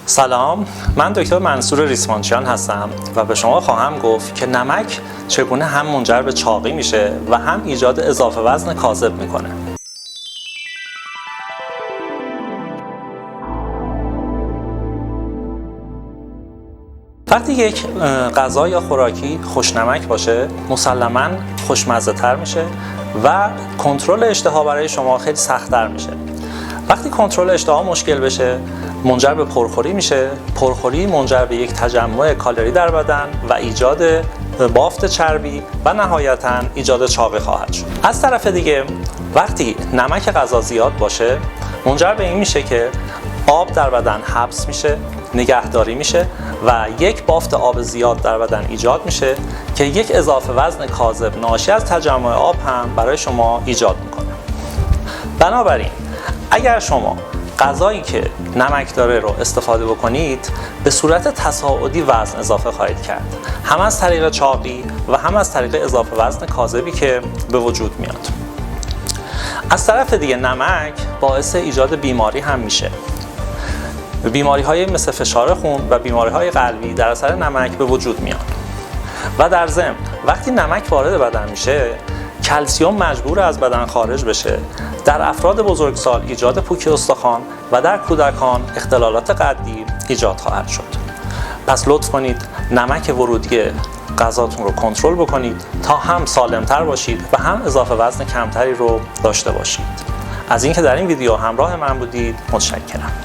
سلام، من دکتر منصور ریسمانچیان هستم و به شما خواهم گفت که نمک چگونه هم منجر به چاقی میشه و هم ایجاد اضافه وزن کاذب میکنه. وقتی یک غذا یا خوراکی خوشنمک باشه مسلماً خوشمزه تر میشه و کنترل اشتها برای شما خیلی سخت‌تر میشه. وقتی کنترل اشتها مشکل بشه منجر به پرخوری میشه. پرخوری منجر به یک تجمع کالری در بدن و ایجاد بافت چربی و نهایتاً ایجاد چاقی خواهد شد. از طرف دیگه وقتی نمک غذا زیاد باشه منجر به این میشه که آب در بدن حبس میشه، نگهداری میشه و یک بافت آب زیاد در بدن ایجاد میشه که یک اضافه وزن کاذب ناشی از تجمع آب هم برای شما ایجاد میکنه. بنابراین اگر شما غذایی که نمک داره رو استفاده بکنید به صورت تصاعدی وزن اضافه خواهید کرد، هم از طریق چاقی و هم از طریق اضافه وزن کاذبی که به وجود میاد. از طرف دیگه نمک باعث ایجاد بیماری هم میشه. بیماری‌های مثل فشار خون و بیماری‌های قلبی در اثر نمک به وجود میان. و در ضمن وقتی نمک وارد بدن میشه کلسیم مجبور از بدن خارج بشه. در افراد بزرگسال ایجاد پوکی استخوان و در کودکان اختلالات قدی ایجاد خواهد شد. پس لطف کنید نمک ورودی غذاتون رو کنترل بکنید تا هم سالمتر باشید و هم اضافه وزن کمتری رو داشته باشید. از اینکه در این ویدیو همراه من بودید متشکرم.